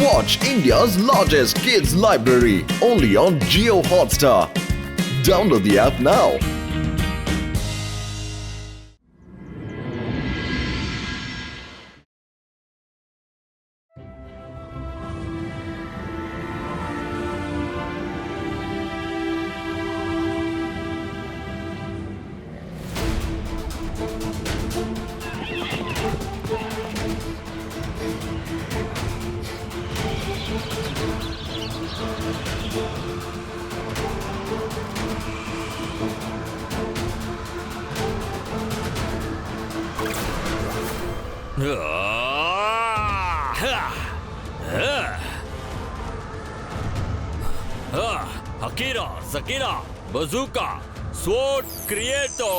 Watch India's largest kids library only on Jio Hotstar. Download the app now. Akira, Zakira, Bazooka, Sword Creator.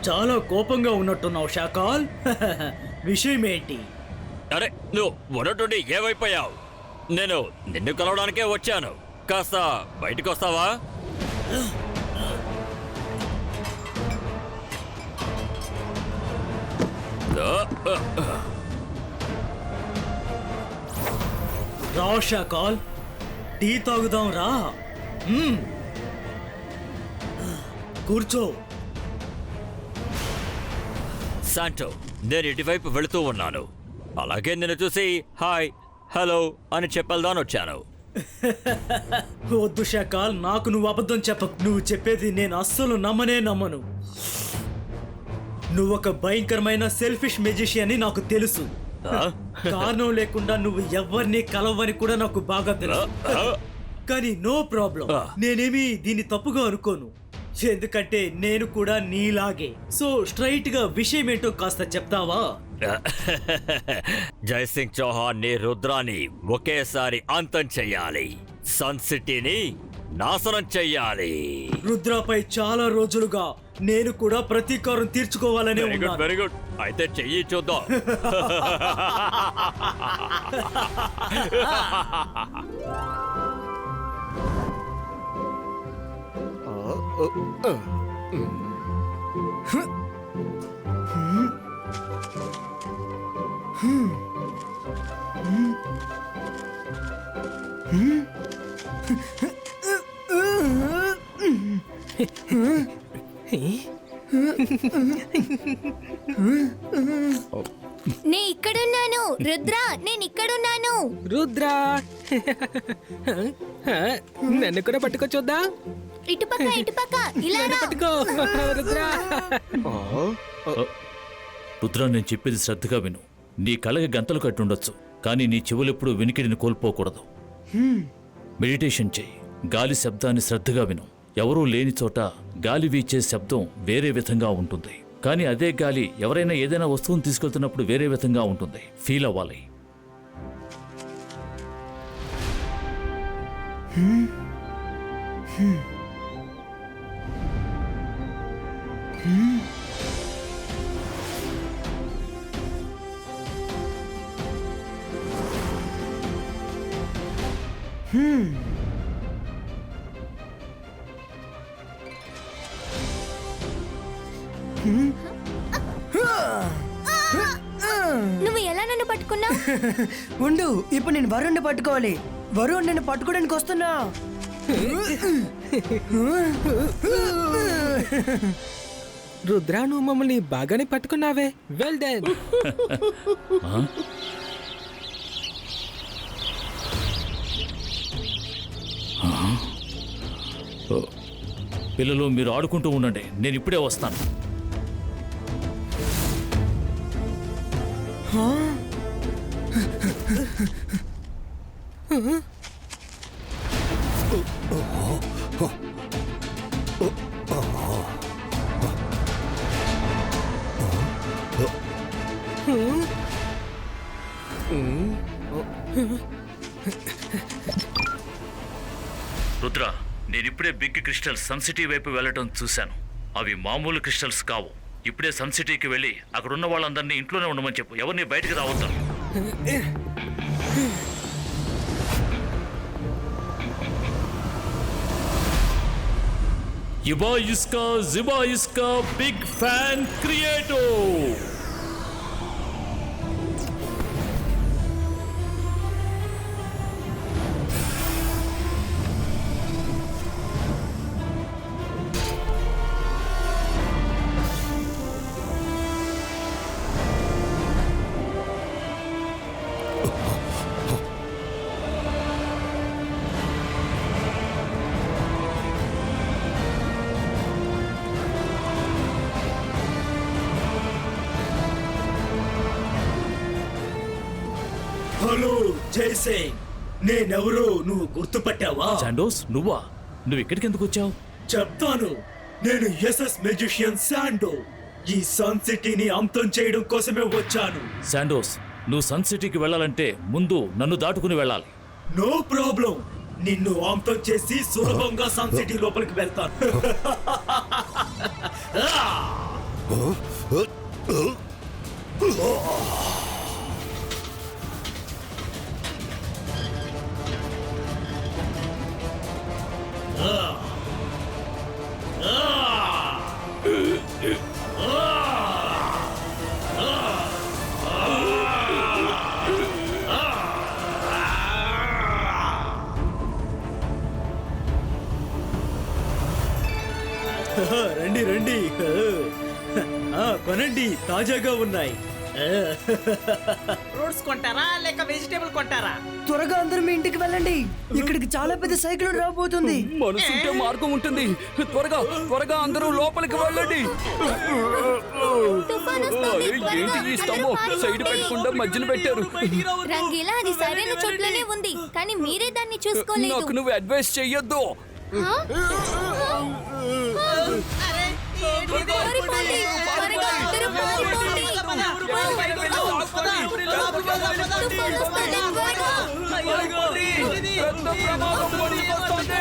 చాలా కోపంగా ఉన్నట్టున్నావు షాకాల్. విషయం ఏంటి? అరే నువ్వు ఉన్నట్టుండి ఏమైపోయావు? నేను నిన్ను కలవడానికే వచ్చాను. కాస్త బయటకు వస్తావా? రా షాకాల్, టీ తాగుదాం రా. కూర్చో. శాంటో, నేను ఇటువైపు వెళుతూ ఉన్నాను. అలాగే నిన్ను చూసి హాయ్ హలో అని చెప్పేద్దాని వచ్చాను. వద్దు షాకాల్, నాకు నువ్వు అబద్ధం చెప్పకు. నువ్వు చెప్పేది నేను అస్సలు నమ్మను. నువ్వొక భయంకరమైన సెల్ఫిష్ మెజిషియన్ అని నాకు తెలుసు. కారణం లేకుండా నువ్వు ఎవరిని కలవని కూడా నాకు బాగా తెలుసు. కానీ నో ప్రాబ్లం, నేనేమి దీన్ని తప్పుగా అనుకోను. ఎందుకంటే నేను కూడా నీలాగే. సో స్ట్రైట్ గా విషయం ఏంటో కాస్త చెప్తావా? జై సింగ్ చౌహాన్ ని, రుద్రాని ఒకేసారి అంతం చెయ్యాలి. సన్ సిటీని నాశనం చెయ్యాలి. రుద్రాపై చాలా రోజులుగా నేను కూడా ప్రతీకారం తీర్చుకోవాలనే ఉన్నాను. వెరీ గుడ్, అయితే చెయ్యి చూద్దాం. నే ఇక్కడున్నాను రుద్రా, నేను ఇక్కడున్నాను. రుద్రా, నన్ను కూడా పట్టుకో చూద్దాం. ఇటుపక్క ఇలా రా. పట్టుకో రుద్రా. రుద్రా, నేను చెప్పేది శ్రద్ధగా విను. నీ కలగ గంతలు కట్టుండొచ్చు, కానీ నీ చెవులెప్పుడు వినికిడిని కోల్పోకూడదు. మెడిటేషన్ చెయ్యి. గాలి శబ్దాన్ని శ్రద్ధగా విను. ఎవరూ లేని చోట గాలి వీచే శబ్దం వేరే విధంగా ఉంటుంది, కానీ అదే గాలి ఎవరైనా ఏదైనా వస్తువును తీసుకెళ్తున్నప్పుడు వేరే విధంగా ఉంటుంది. ఫీల్ అవ్వాలి. నువ్వు ఎలా నన్ను పట్టుకున్నావు? ఉండు, ఇప్పుడు నేను వరుణ్ణి పట్టుకోవాలి. వరుణ్ నేను పట్టుకోవడానికి వస్తున్నా. రుద్రా, నువ్వు మమ్మల్ని బాగానే పట్టుకున్నావే. Well done. పిల్లలు, మీరు ఆడుకుంటూ ఉండండి, నేను ఇప్పుడే వస్తాను. రుద్ర, నేనిప్పుడే బిగ్ క్రిస్టల్స్ సన్ సిటీ వైపు వెళ్ళటం చూశాను. అవి మామూలు క్రిస్టల్స్ కావు. ఇప్పుడే సన్ సిటీకి వెళ్ళి అక్కడున్న వాళ్ళందరినీ ఇంట్లోనే ఉండమని చెప్పు. ఎవరిని బయటకు రావద్దు. ఇబా Iska జిబా Iska big fan క్రియేటో. Hello జైసే, నేనెవరో నువ్వు గుర్తుపట్టావా? శాండోస్, నువ్వా? నువ్వు ఇక్కడికి ఎందుకు వచ్చావు? చెప్తాను. నేను ఎస్ఎస్ మెజిషియన్ శాండో. ఈ సన్ సిటీని అంతం చేయడం కోసమే వచ్చాను. శాండోస్, నువ్వు సన్ సిటీకి వెళ్ళాలంటే ముందు నన్ను దాటుకుని వెళ్ళాలి. No problem. నిన్ను అంతం చేసి సులభంగా సన్ సిటీ లోపలికి వెళ్తాను. రండి రండి, కొనండి, తాజాగా ఉన్నాయి. ఫ్రూట్స్ కొంటారా లేక వెజిటేబుల్ కొంటారా? త్వరగా అందరూ మీ ఇంటికి వెళ్ళండి. ఇక్కడికి చాలా పెద్ద సైక్లోన్ రాబోతుంది. మనసుంటే మార్గం ఉంటుంది. త్వరగా త్వరగా అందరూ లోపలికి వెళ్ళండి. తుఫాన్ వస్తుంది. ఏంటి ఈ స్తంభం సైడ్ పెట్టకుండా మధ్యన పెట్టారు? రంగీలా, అది సరైన చోట్లోనే ఉంది, కానీ మీరే దాన్ని చూసుకోలేదు. నాకు నువ్వు అడ్వైస్ చెయ్యొద్దు. ఆ? పారిపోండి, త్వరగా అందరూ పారిపోండి. తుఫాన్ వస్తుంది, త్వరగా. పెద్ద ప్రమాదం పొంచి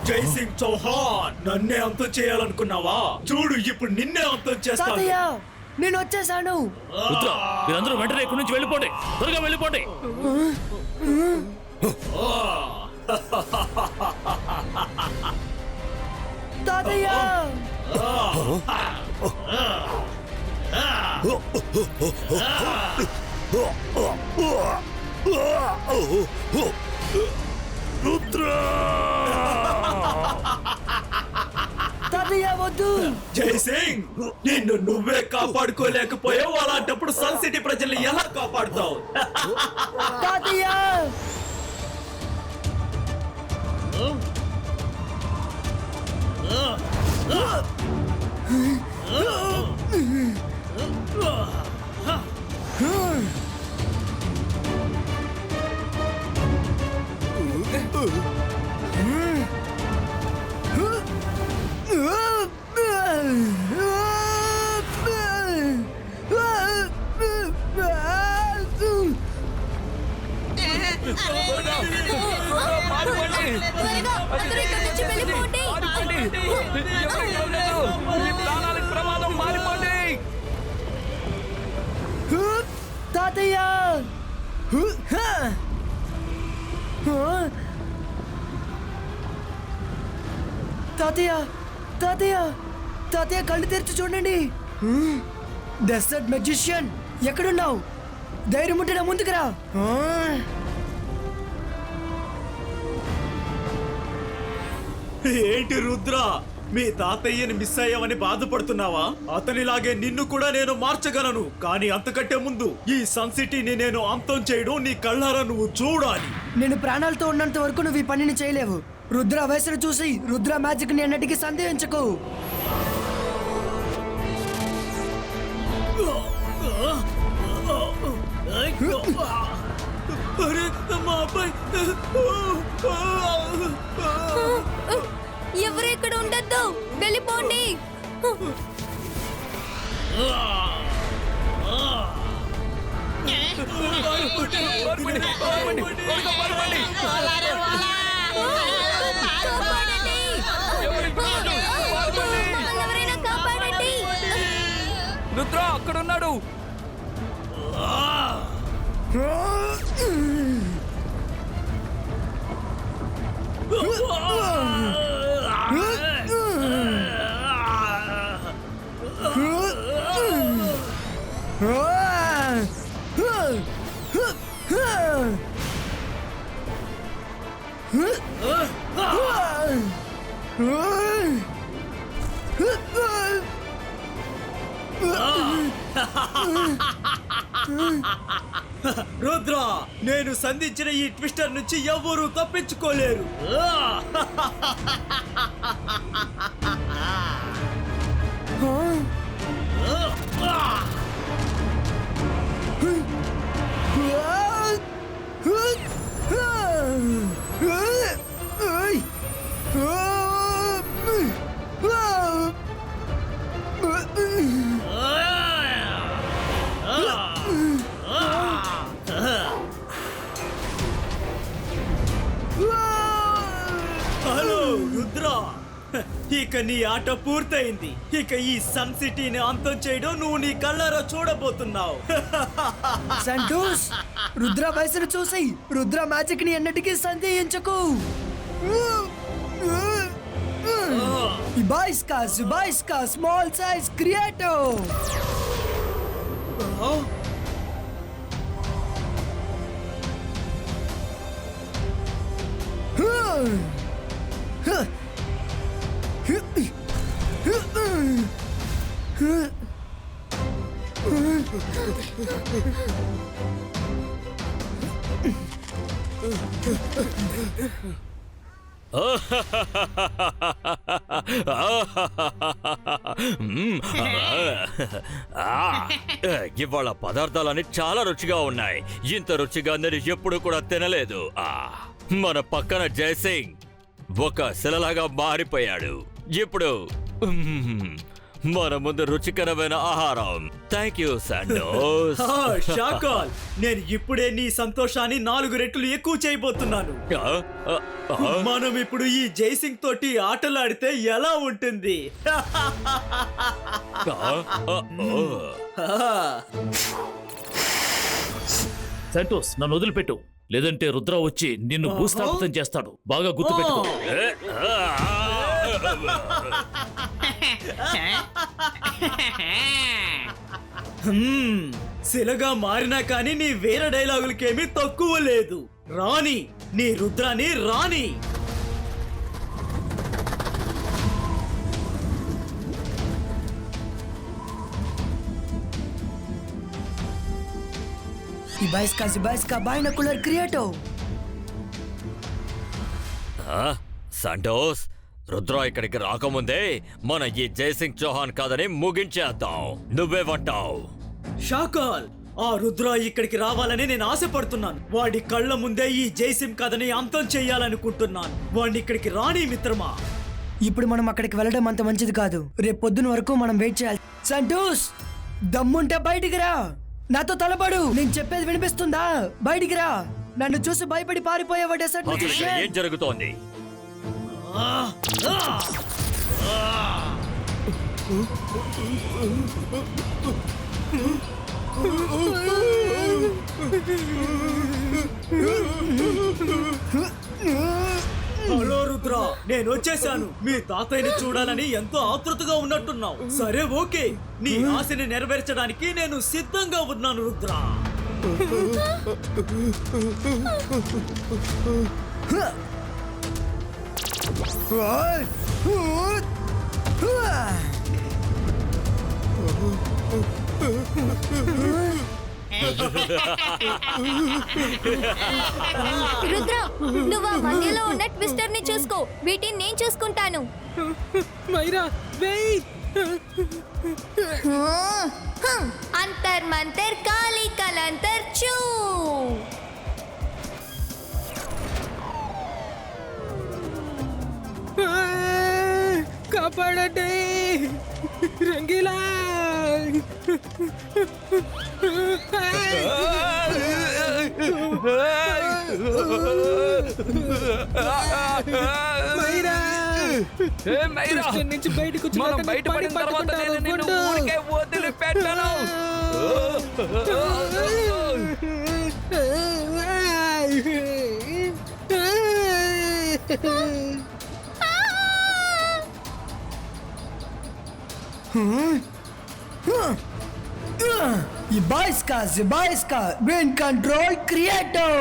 జైసింగ్ చౌహాన్, నన్నే అంతం చేయాలనుకున్నావా? చూడు, ఇప్పుడు నిన్నే అంతం చేస్తాను. తాతయ్య, నేను వచ్చేసాను. రుద్ర, మీరందరూ వెంటనే ఇక్కడి నుంచి వెళ్ళిపోండి. త్వరగా వెళ్ళిపోండి. తాతయ్య, తాతయ్య వద్దు. జైసింగ్, నిన్ను నువ్వే కాపాడుకోలేకపోయావు, అలాంటప్పుడు సన్ సిటీ ప్రజల్ని ఎలా కాపాడుతావు? తాతయ్య, త్వరగా అందరూ ఇక్కడి నుంచి వెళ్ళిపోండి. ప్రమాదం మారిపోండి. తాతయ్య, తాతయ్య, తాతయ్య, తాతయ్య కళ్ళు తెరిచి చూడండి. డెసర్ట్ మెజిషియన్, ఎక్కడున్నావు? ధైర్యం ఉంటే నా ముందుకు రా. ఏంటి రుద్ర, మీ తాతయ్యని మిస్ అయ్యావని బాధపడుతున్నావా? అతనిలాగే నిన్ను కూడా నేను మార్చగలను, కానీ అంతకంటే ముందు ఈ సన్ సిటీని నేను అంతం చేయడం నీ కళ్ళారా నువ్వు చూడాలి. నేను ప్రాణాలతో ఉన్నంత వరకు నువ్వు ఈ పనిని చేయలేవు. రుద్ర వయసును చూసి రుద్ర మ్యాజిక్ ని అన్నిటికీ సందేహించకు. అరే, మా అబ్బాయి. ఎవరు ఇక్కడ ఉండద్దు, వెళ్ళిపోండి. కాపాడండి. ఎవరైనా కాపాడండి. రుద్ర అక్కడ ఉన్నాడు. రుద్ర, నేను సంధించిన ఈ ట్విస్టర్ నుంచి ఎవ్వరూ తప్పించుకోలేరు. హలో రుద్ర, ఇక నీ ఆట పూర్తయింది. ఇక ఈ సన్ సిటీని అంతం చేయడం నువ్వు నీ కళ్ళారా చూడబోతున్నావు. సంటోస్, రుద్ర వయసును చూసి రుద్ర మ్యాజిక్ ని ఎన్నటికీ సందేహించకు. ఇబాయిస్కా స్మాల్ సైజ్ క్రియేటో. ఇవాళ పదార్థాలన్నీ చాలా రుచిగా ఉన్నాయి. ఇంత రుచిగా నేను ఎప్పుడు కూడా తినలేదు. మన పక్కన జయసింగ్ ఒక శిలలాగా మారిపోయాడు. ఇప్పుడు మన ముందు రుచికరమైన ఆహారం. Thank you Santos. షాకాల్, నేను ఇప్పుడే నీ సంతోషాన్ని 4 రెట్లు ఎక్కువ చేయబోతున్నాను. మనం ఇప్పుడు ఈ జైసింగ్ తోటి ఆటలాడితే ఎలా ఉంటుంది? సంటోస్, నన్ను వదిలిపెట్టు, లేదంటే రుద్ర వచ్చి నిన్ను భూస్థాపితం చేస్తాడు. బాగా గుర్తుపెట్టుకో. శిలగా మారినా కానీ నీ వేరే డైలాగులకేమీ తక్కువ లేదు. రాణి, నీ రుద్రాని రాణి. ఇబాయిస్కా బైనకులర్ క్రియేటో. శాంటోస్, రుద్ర ఇక్కడికి రాకముందే మన ఈ జయసింగ్ చౌహాన్ కాదని ముగించేద్దాం. నువ్వేమంటావు? షాకాల్, ఆ రుద్ర ఇక్కడికి రావాలని నేను ఆశపడుతున్నాను. వాడి కళ్ళ ముందే ఈ జైసింగ్ కథని అంతం చెయ్యాలనుకుంటున్నాను. వాడిని ఇక్కడికి రాణి మిత్రమా. ఇప్పుడు మనం అక్కడికి వెళ్ళడం అంత మంచిది కాదు. రేపు పొద్దున వరకు మనం వెయిట్ చేయాలి. సంటోస్, దమ్ముంటే బయటికి రా. నాతో తలపడు. నేను చెప్పేది వినిపిస్తుందా? బయటికి రా. నన్ను చూసి భయపడి పారిపోయేవా డెసర్ట్ అసలు ఇక్కడ మ్యాజిషియన్? ఏం జరుగుతోంది? హలో రుద్ర, నేను వచ్చేసాను. మీ తాతయ్యని చూడాలని ఎంతో ఆతృతగా ఉన్నట్టున్నావు. సరే, ఓకే, నీ ఆశని నెరవేర్చడానికి నేను సిద్ధంగా ఉన్నాను రుద్ర. రుద్ర నువ్వు ఆ మధ్యలో ఉన్న ట్విస్టర్ ని చూసుకో, వీటిని నేను చూసుకుంటాను. మైరా వెయిట్. అంతర్ మంతర్ కాళీ కలంతర్ చూ. కాపాడండి రంగీలా. మైరా కృష్ణ నుంచి బయటకు బయటపడిన తర్వాత నేను నిన్ను ఊరికే వదిలిపెట్టను. Zibaiska, brain control creator.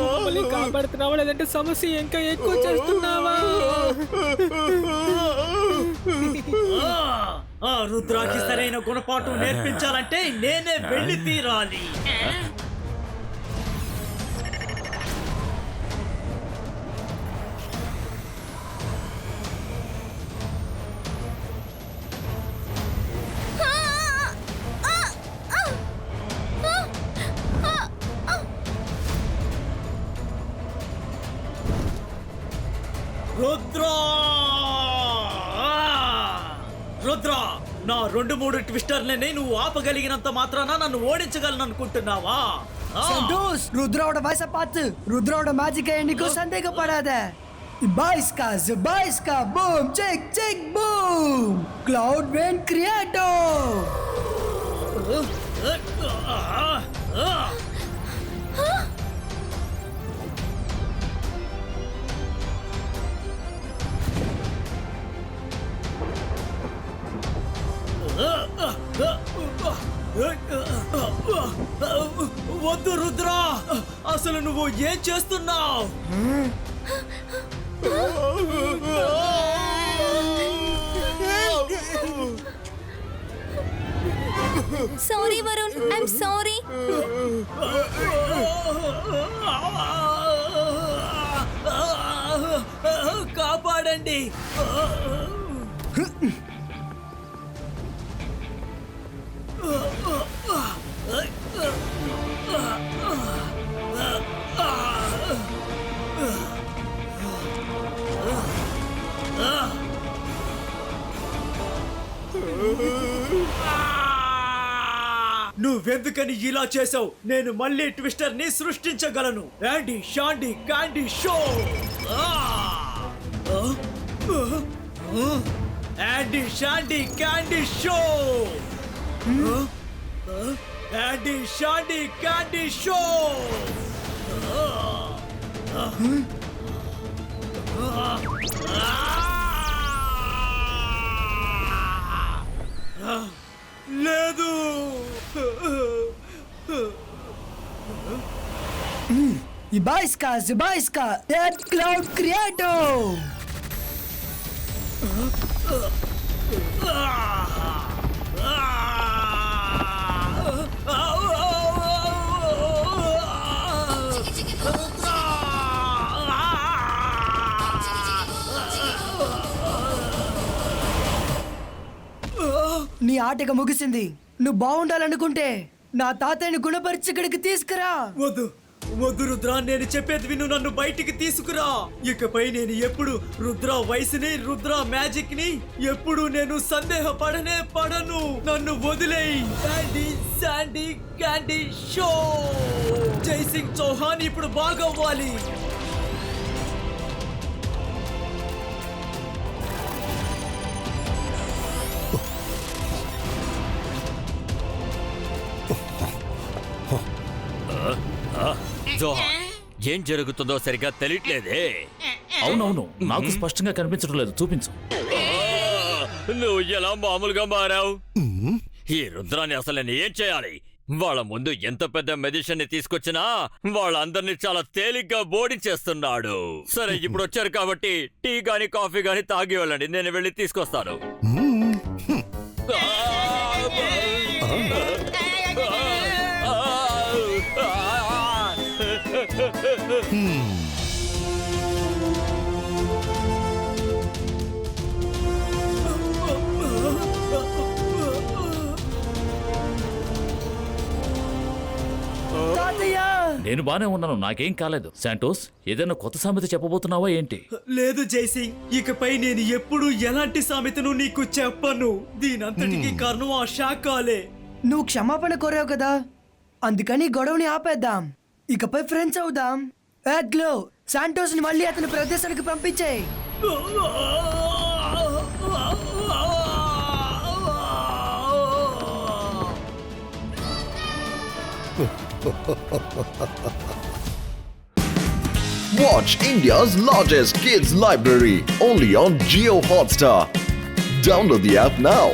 మమ్మల్ని కాపాడుతున్నావా లేదంటే సమస్య ఇంకా ఎక్కువ చేస్తున్నావా? రుద్రాకి సరైన గుణపాఠం నేర్పించాలంటే నేనే వెళ్ళి తీరాలి. రుద్ర నా 2-3 ట్విస్టర్లని నువ్వు ఆపగలిగినంత మాత్రాన నన్ను ఓడించగలను అనుకుంటున్నావా? సంతోష్, ருத்ராவோட வயசை பார்த்து ருத்ராவோட மேஜிக்கை என்னைக்கும் சந்தேகப்படாத. Zibaiska, boom, check, boom. Cloud Brain Creator. వద్దు రుద్ర, అసలు నువ్వు ఏం చేస్తున్నావు? Sorry Varun, I'm sorry. కాపాడండి. నువ్వెందుకని ఇలా చేసావు? నేను మళ్ళీ ట్విస్టర్ ని సృష్టించగలను. Andy Shandy Candy show. Andy Shandy Candy show. Andy Shandy Candy show. లేదు. Zibaiska, that Cloud Creator. నీ ఆటగా ముగిసింది. నువ్వు బాగుండాలనుకుంటే నా తాతయ్యని గుణపరిచి ఇక్కడికి తీసుకురా. వద్దు రుద్ర, నేను చెప్పేది విను. నన్ను బయటికి తీసుకురా. ఇకపై నేను ఎప్పుడు రుద్ర వయసుని, రుద్ర మ్యాజిక్ ని ఎప్పుడు నేను సందేహపడనే పడను. నన్ను వదిలేయి. Sandy Sandy candy show. జై సింగ్ చౌహాన్ ఇప్పుడు బాగవ్వాలి. జోహాన్, ఏం జరుగుతుందో సరిగ్గా తెలియట్లేదే. అవునవును, నాకు స్పష్టంగా కనిపించడం లేదు. చూపించు. నువ్వు ఎలా మామూలుగా మారావు? ఈ రుద్రాన్ని అసలు నేను ఏం చేయాలి? వాళ్ళ ముందు ఎంత పెద్ద మెజిషియన్ ని తీసుకొచ్చినా వాళ్ళందరినీ చాలా తేలిగ్గా బోడించేస్తున్నాడు. సరే, ఇప్పుడు వచ్చారు కాబట్టి టీ గాని కాఫీ గాని తాగి వెళ్ళండి, నేను వెళ్ళి తీసుకొస్తాను. తాతయ్య నేను బానే ఉన్నాను, నాకేం కాలేదు. శాంటోస్, ఏదైనా కొత్త సామెత చెప్పబోతున్నావా ఏంటి? లేదు జైసింగ్, ఇకపై నేను ఎప్పుడు ఎలాంటి సామెతను నీకు చెప్పను. దీనంతటికి కారణం ఆ శాఖలే. నువ్వు క్షమాపణ కోరావు కదా, అందుకని గొడవని ఆపేద్దాం. ఇకపై ఫ్రెండ్స్ అవుదాం. గ్లో శాంటోస్ ని మళ్ళీ అతని ప్రదేశానికి పంపించేయ్. Watch India's largest kids library only on Geo Hotstar. Download the app now.